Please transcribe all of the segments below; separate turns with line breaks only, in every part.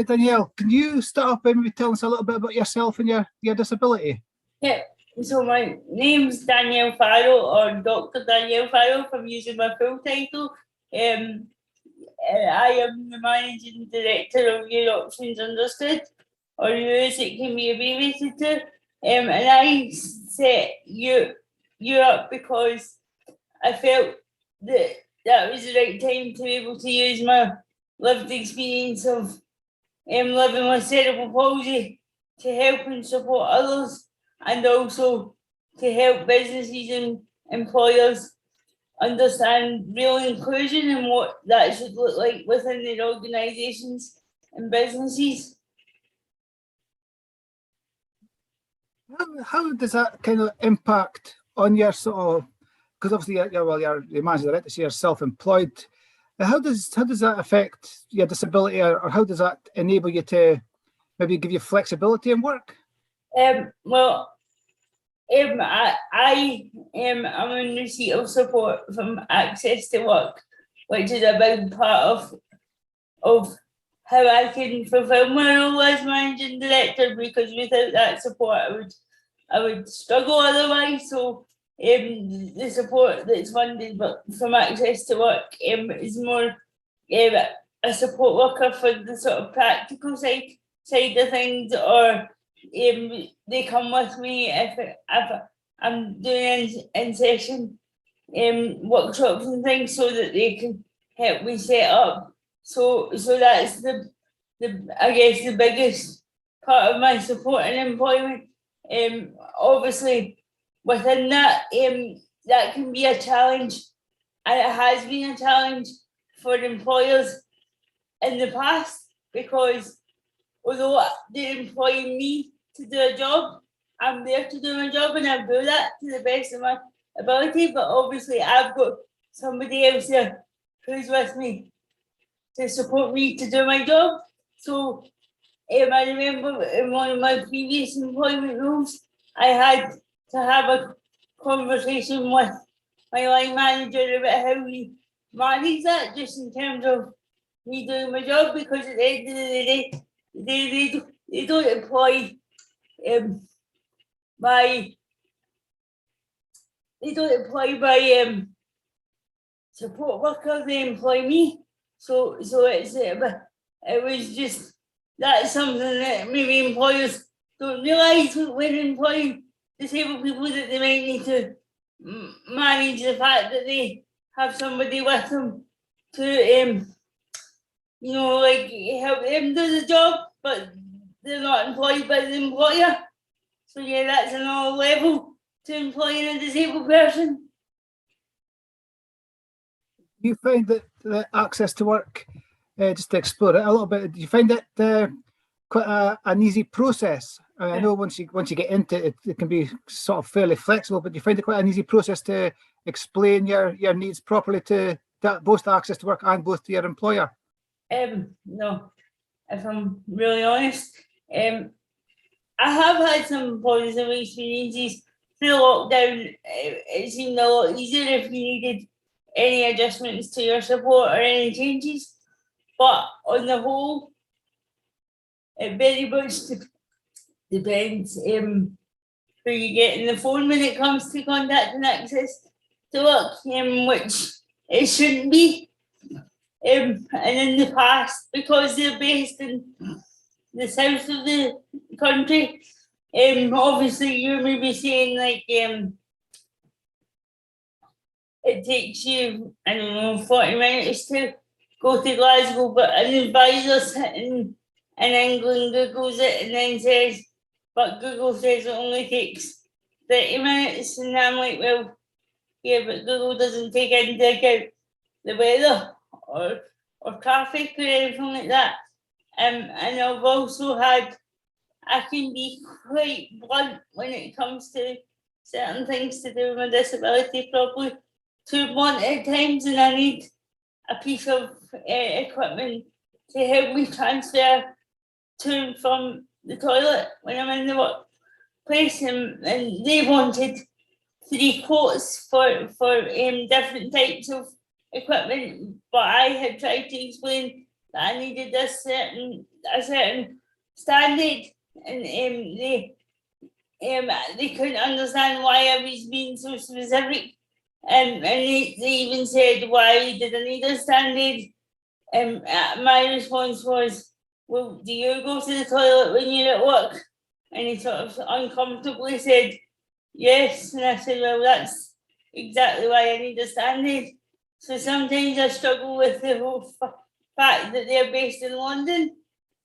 Danielle, can you start off by maybe telling us a little bit about yourself and your disability?
Yeah, so my name's Danielle Farrel, or Dr. Danielle Farrel, if I'm using my full title. I am the Managing Director of Your Options Understood, or as it can be abbreviated to. And I set you up because I felt that was the right time to be able to use my lived experience of living with cerebral palsy to help and support others, and also to help businesses and employers understand real inclusion and what that should look like within their organisations and businesses.
How does that kind of impact on your sort of, because obviously you're the managing director, so you're self-employed. How does that affect your disability, or how does that enable you to maybe give you flexibility in work?
I am in receipt of support from Access to Work, which is a big part of how I can fulfil my role as managing director, because without that support I would struggle otherwise. So the support that's funded but from Access to Work is more a support worker for the sort of practical side of things, or they come with me if I'm doing in session workshops and things, so that they can help me set up. So that's the I guess the biggest part of my support and employment. Obviously within that, that can be a challenge, and it has been a challenge for employers in the past, because although they're employing me to do a job, I'm there to do my job and I do that to the best of my ability, but obviously I've got somebody else there who's with me to support me to do my job. So I remember in one of my previous employment roles, I had to have a conversation with my line manager about how we manage that, just in terms of me doing my job, because at the end of the day, they don't employ my support workers, they employ me. So it was just, that's something that maybe employers don't realise when employing disabled people, that they might need to manage the fact that they have somebody with them to help them do the job, but they're not employed by the employer. So yeah, that's another level to employing a disabled person.
You find that the Access to Work, just to explore it a little bit, do you find it quite an easy process? I know once you get into it, it can be sort of fairly flexible, but do you find it quite an easy process to explain your needs properly to both to Access to Work and both to your employer?
No, if I'm really honest. I have had some positive experiences through lockdown. It seemed a lot easier if you needed any adjustments to your support or any changes. But on the whole, it very much depends who you get in the phone when it comes to contacting Access to Work, which it shouldn't be. And in the past, because they're based in the south of the country, obviously you may be saying like it takes you, I don't know, 40 minutes to go to Glasgow, but an advisor sitting in England Googles it and then says, but Google says it only takes 30 minutes, and I'm like, well, yeah, but Google doesn't take into account the weather or traffic or anything like that. And I've also had, I can be quite blunt when it comes to certain things to do with my disability, probably too blunt at times, and I need a piece of equipment to help me transfer to and from the toilet when I'm in the workplace, and they wanted 3 quotes for different types of equipment, but I had tried to explain that I needed a certain standard, and they couldn't understand why I was being so specific. And they even said, why did I need a standard? And my response was, well, do you go to the toilet when you're at work? And he sort of uncomfortably said, yes. And I said, well, that's exactly why I need a standard. So sometimes I struggle with the whole fact that they're based in London,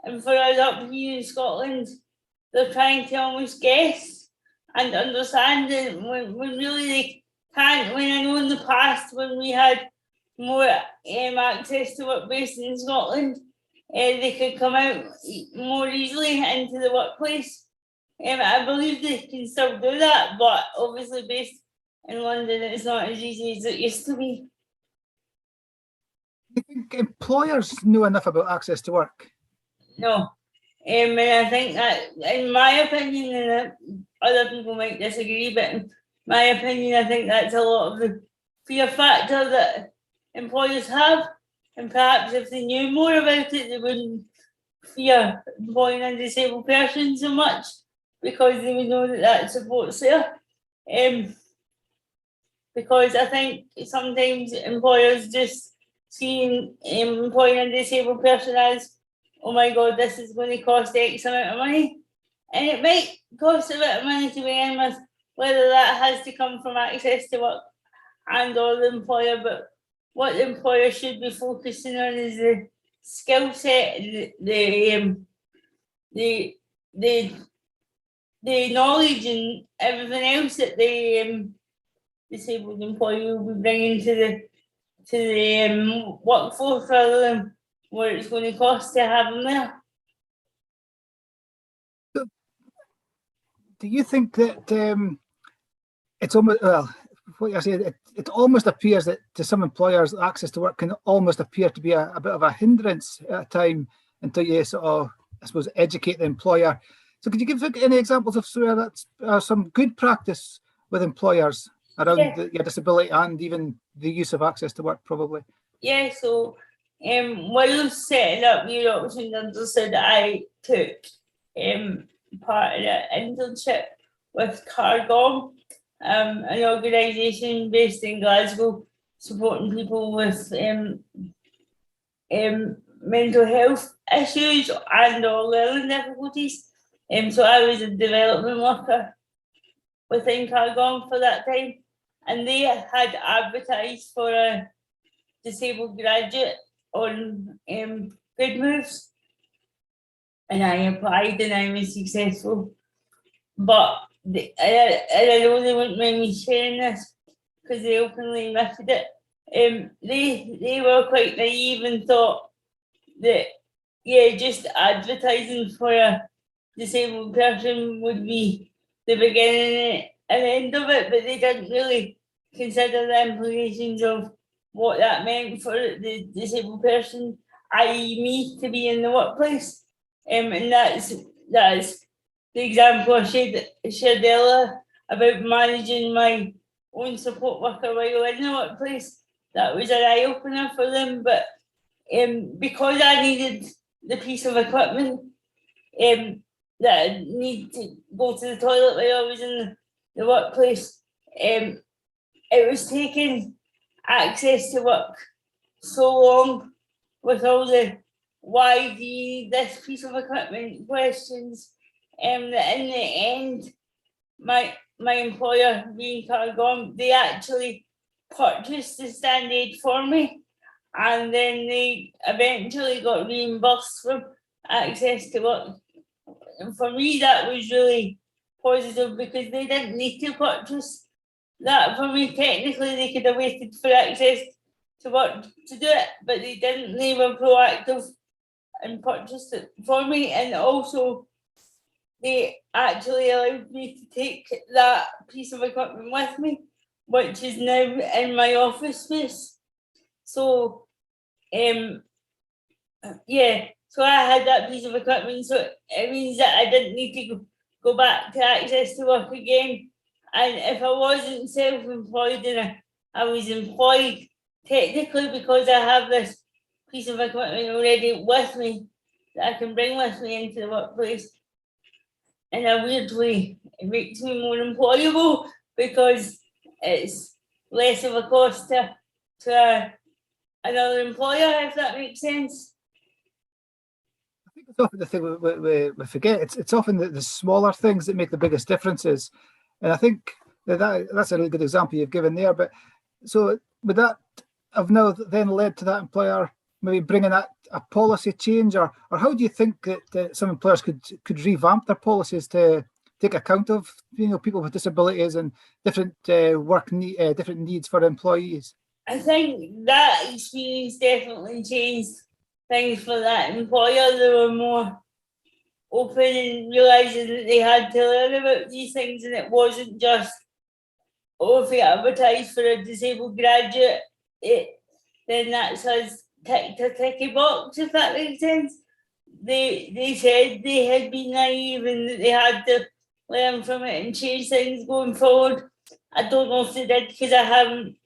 and for us up here in Scotland, they're trying to almost guess and understand it when really they can't. When I know in the past, when we had more access to work based in Scotland, they could come out more easily into the workplace. I believe they can still do that, but obviously based in London, it's not as easy as it used to be.
Do you think employers know enough about access to work?
No. And I think that, in my opinion, and other people might disagree, but in my opinion, I think that's a lot of the fear factor that employers have. And perhaps if they knew more about it, they wouldn't fear employing a disabled person so much, because they would know that that support's there. Because I think sometimes employers just see employing a disabled person as, oh my God, this is going to cost X amount of money. And it might cost a bit of money to begin with, whether that has to come from access to work and or the employer, but what the employer should be focusing on is the skill set, the knowledge and everything else that the disabled employee will be bringing to the workforce, rather than what it's going to cost to have them there.
Do you think that it's almost, well, what I say, it almost appears that to some employers, access to work can almost appear to be a bit of a hindrance at a time until you sort of, I suppose, educate the employer. So could you give any examples of that's some good practice with employers around your disability and even the use of access to work, probably?
Yeah, so while setting up your options, understood, I took part in an internship with Cargom, an organisation based in Glasgow, supporting people with mental health issues and or learning difficulties. So I was a development worker within Cargom for that time, and they had advertised for a disabled graduate on Good Moves, and I applied and I was successful. But I know they wouldn't mind me sharing this because they openly admitted it. They were quite naive and thought that just advertising for a disabled person would be the beginning and end of it, but they didn't really consider the implications of what that meant for the disabled person, i.e. me, to be in the workplace. And that's the example I shared earlier about managing my own support worker while in the workplace. That was an eye-opener for them, but because I needed the piece of equipment that I need to go to the toilet while I was in the workplace, it was taking access to work so long with all the why do you need this piece of equipment questions, that in the end my employer, being Cargom, they actually purchased the standard for me, and then they eventually got reimbursed for access to work. And for me that was really positive, because they didn't need to purchase that for me. Technically they could have waited for access to work to do it, but they didn't. They were proactive and purchased it for me, and also they actually allowed me to take that piece of equipment with me, which is now in my office space. So so I had that piece of equipment, so it means that I didn't need to go back to access to work again. And if I wasn't self-employed and I was employed, technically, because I have this piece of equipment already with me that I can bring with me into the workplace. In a weird way, it makes me more employable because it's less of a cost to another employer, if that makes sense.
I think it's often the thing we forget. It's often the smaller things that make the biggest differences. And I think that's a really good example you've given there. But so would that have now then led to that employer maybe bringing a policy change, or how do you think that some employers could revamp their policies to take account of people with disabilities and different different needs for employees?
I think that experience definitely changed things for that employer. They were more open and realising that they had to learn about these things, and it wasn't just, if we advertise for a disabled graduate, then that's us ticked a ticky box, if that makes sense. They said they had been naive and that they had to learn from it and change things going forward. I don't know if they did, because I haven't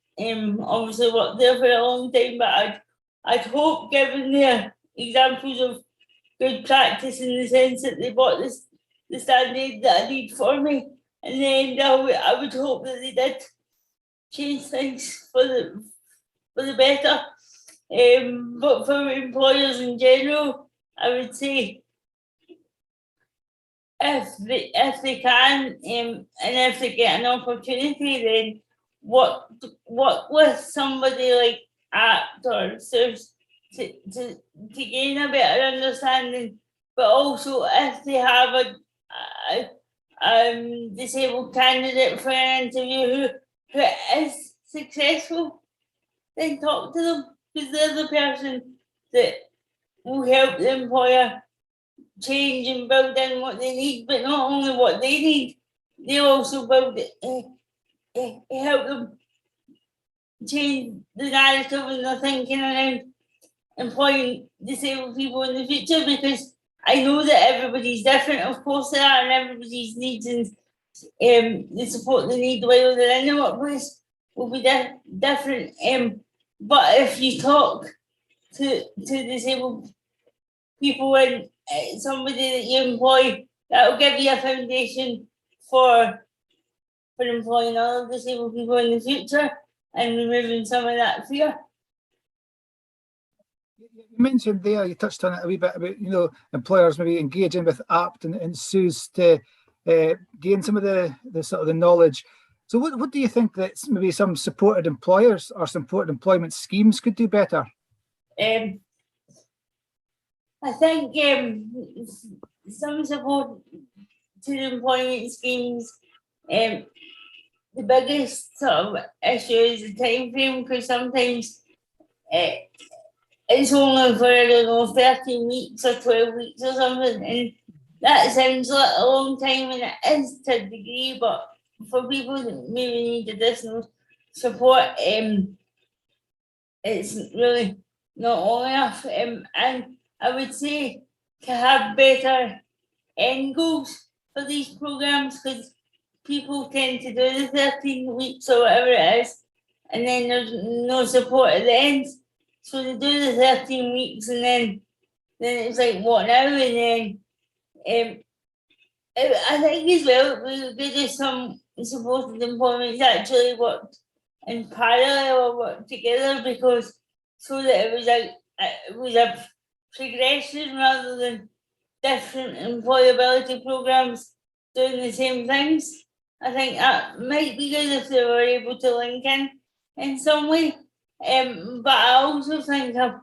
obviously worked there for a long time, but I'd hope, given their examples of good practice in the sense that they bought the standard that I need for me, and then I would hope that they did change things for the better. But for employers in general, I would say if they can and if they get an opportunity, then work with somebody like ACT or SURS to gain a better understanding. But also, if they have a disabled candidate for an interview who is successful, then talk to them, because they're the person that will help the employer change and build in what they need, but not only what they need, they'll also build help them change the narrative and the thinking around employing disabled people in the future, because I know that everybody's different, of course they are, and everybody's needs and the support they need while they're in the workplace will be different. But if you talk to disabled people and somebody that you employ, that will give you a foundation for employing other disabled people in the future and removing some of that fear.
You mentioned there, you touched on it a wee bit about employers maybe engaging with APT and SUSE to gain some of the sort of the knowledge. So what do you think that maybe some supported employers or supported employment schemes could do better?
I think some support to the employment schemes, the biggest sort of issue is the time frame, because sometimes it's only for, I don't know, 13 weeks or 12 weeks or something, and that sounds like a long time, and it is to a degree, but for people that maybe need additional support, it's really not long enough. And I would say to have better end goals for these programs, because people tend to do the 13 weeks or whatever it is, and then there's no support at the end. So they do the 13 weeks and then it's like, what now? And then I think as well, we do some supported employment actually worked in parallel or worked together, because so that it was a progression rather than different employability programs doing the same things. I think that might be good if they were able to link in some way. But I also think a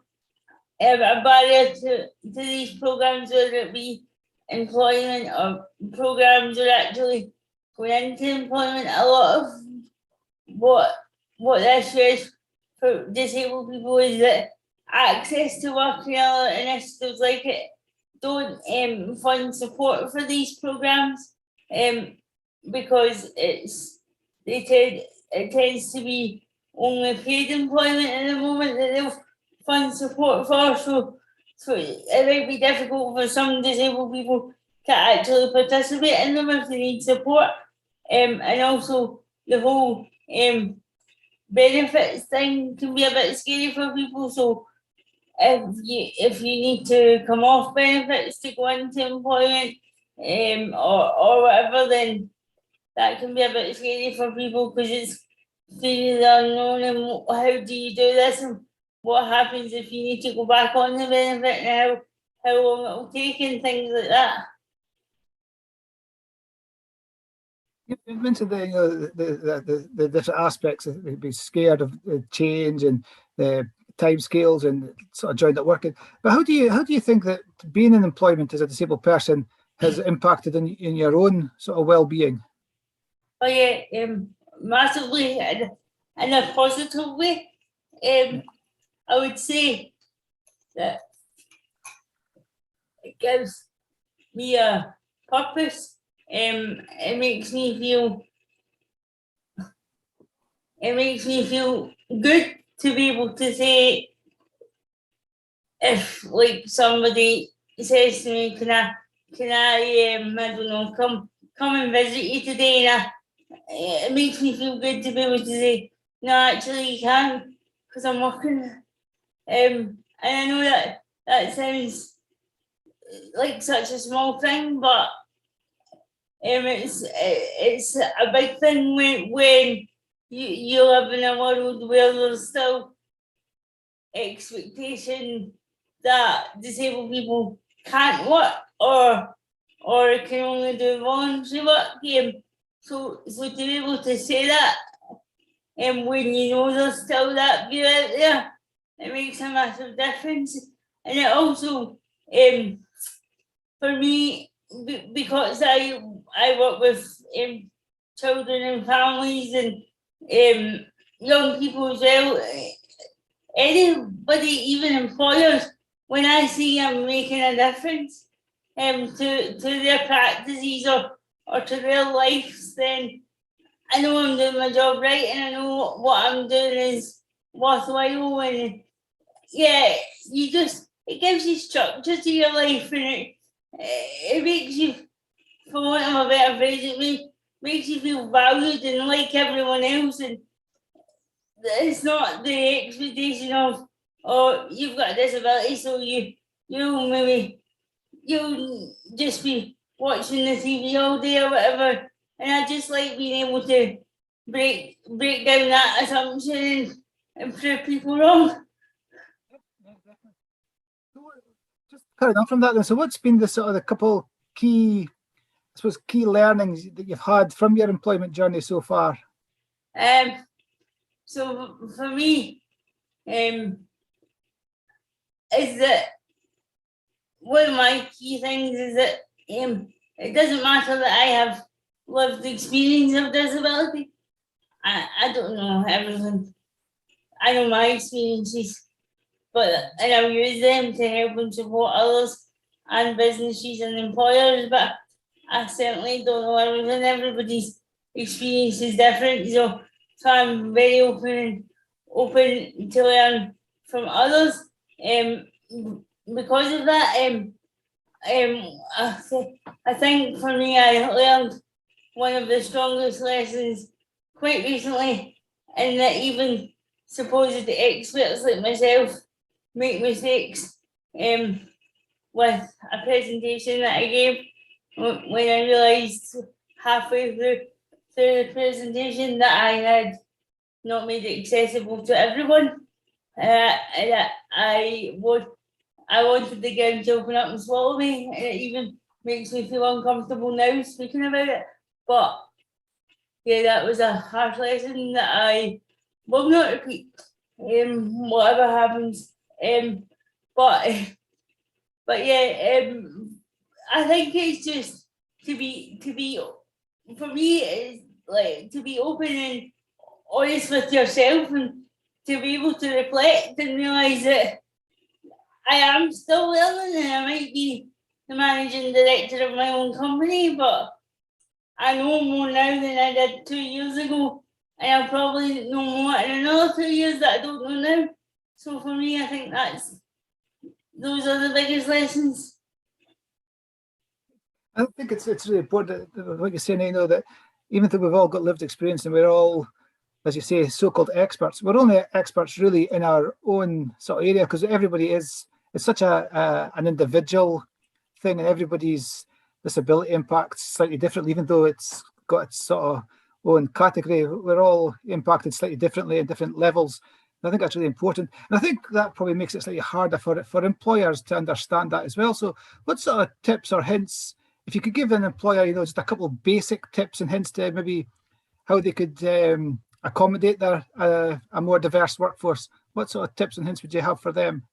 barrier to these programs, whether it be employment or programs are actually going into employment, a lot of what the issue is for disabled people is that access to work and other initiatives like it don't fund support for these programs, because it tends to be only paid employment at the moment that they'll fund support for, so it might be difficult for some disabled people to actually participate in them if they need support, and also the whole benefits thing can be a bit scary for people, so if you need to come off benefits to go into employment, or whatever, then that can be a bit scary for people because it's fear the unknown and how do you do this and what happens if you need to go back on the benefit and how long it will take and things like that.
You mentioned the different aspects of be scared of the change and the timescales and sort of joined at work. But how do you think that being in employment as a disabled person has impacted in your own sort of well-being?
Oh yeah, massively in a positive way. I would say that it gives me a purpose. It makes me feel good to be able to say, if like somebody says to me, can I I don't know, come and visit you today, and it makes me feel good to be able to say, no, actually you can, because I'm working. And I know that sounds like such a small thing, but it's a big thing when you live in a world where there's still expectation that disabled people can't work or can only do voluntary work. So to be able to say that, and when you know there's still that view out there, it makes a massive difference. And it also, for me, because I work with children and families and young people as well, anybody, even employers, when I see I'm making a difference to their practices or to their lives, then I know I'm doing my job right and I know what I'm doing is worthwhile. And yeah, it gives you structure to your life, and it makes you, for want of a better phrase, it makes you feel valued and like everyone else. And it's not the expectation of, oh, you've got a disability, so you'll just be watching the TV all day or whatever. And I just like being able to break down that assumption and prove people wrong.
Just carrying on from that then, so what's been the couple key, I suppose, key learnings that you've had from your employment journey so far?
So for me, is that one of my key things is that it doesn't matter that I have lived experience of disability. I don't know everything. I know my experiences, and I'll use them to help and support others and businesses and employers, but I certainly don't know everything. Everybody's experience is different, so I'm very open to learn from others. Because of that, I think for me, I learned one of the strongest lessons quite recently, and that even supposed experts like myself make mistakes. With a presentation that I gave, when I realised halfway through the presentation that I had not made it accessible to everyone, and I wanted the ground to open up and swallow me, and it even makes me feel uncomfortable now speaking about it. But yeah, that was a harsh lesson that I will not repeat. Whatever happens. But yeah, I think it's just to be for me, it's like to be open and honest with yourself and to be able to reflect and realise that I am still learning and I might be the managing director of my own company, but I know more now than I did 2 years ago, and I'll probably know more in another 2 years that I don't know now. So for me, I think those are the biggest lessons.
I think it's really important, like you're saying, that even though we've all got lived experience and we're all as you say, so-called experts. We're only experts really in our own sort of area, because everybody is, it's such an individual thing, and everybody's disability impacts slightly differently, even though it's got its sort of own category. We're all impacted slightly differently at different levels. And I think that's really important. And I think that probably makes it slightly harder for employers to understand that as well. So what sort of tips or hints, if you could give an employer, just a couple of basic tips and hints to maybe how they could accommodate their a more diverse workforce, what sort of tips and hints would you have for them?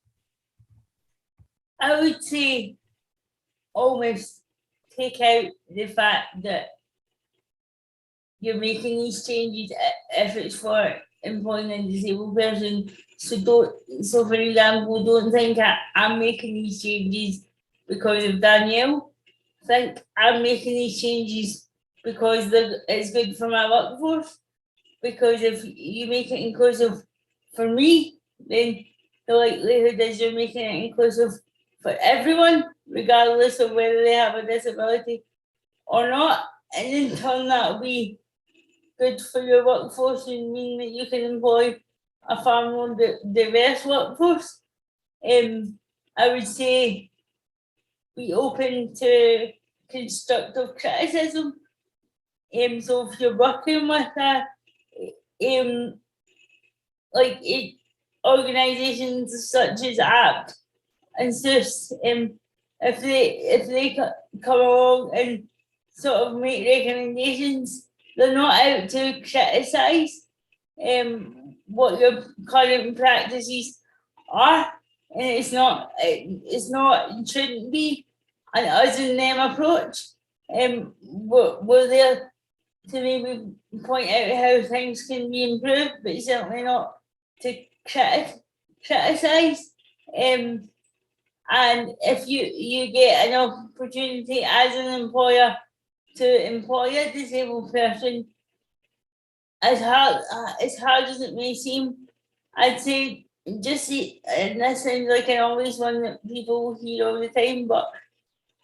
I would say almost take out the fact that you're making these changes if it's for employing a disabled person. So for example, don't think I'm making these changes because of Danielle. Think I'm making these changes because it's good for my workforce. Because if you make it inclusive for me, then the likelihood is you're making it inclusive for everyone, regardless of whether they have a disability or not. And in turn, that'll be good for your workforce and mean that you can employ a far more diverse workforce. I would say be open to constructive criticism. So if you're working with organisations such as ACT and SUS, if they come along and sort of make recommendations, they're not out to criticise what your current practices are, and it shouldn't be an us and them approach. We're there to maybe point out how things can be improved, but certainly not to criticise. And if you get an opportunity as an employer to employ a disabled person, as hard as it may seem, I'd say just see, and this sounds like an obvious one that people hear all the time, but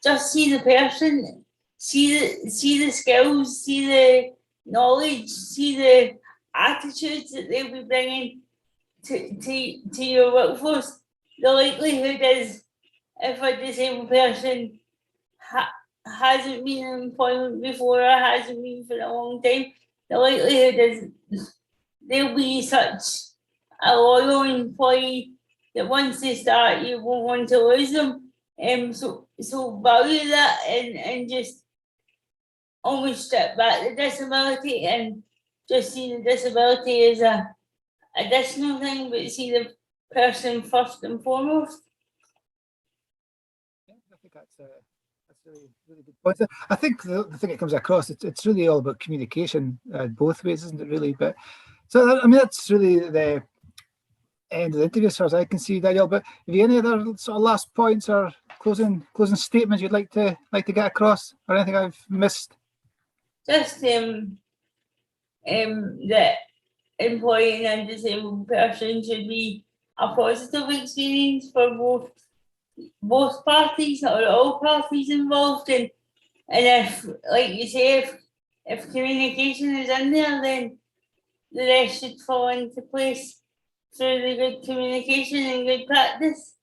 just see the person, see the skills, see the knowledge, see the attitudes that they'll be bringing to your workforce. The likelihood is, if a disabled person hasn't been in employment before or hasn't been for a long time, the likelihood is they'll be such a loyal employee that once they start, you won't want to lose them. So value that and just almost strip back the disability and just see the disability as a additional thing, but see the person first and foremost.
I think that's really, really good point. I think the thing that comes across, it's really all about communication both ways, isn't it, really? But so, I mean, that's really the end of the interview as far as I can see, Danielle. But have you any other sort of last points or closing statements you'd like to get across, or anything I've missed?
Just that employing a disabled person should be a positive experience for both parties or all parties involved. And if, like you say, if communication is in there, then the rest should fall into place through the good communication and good practice.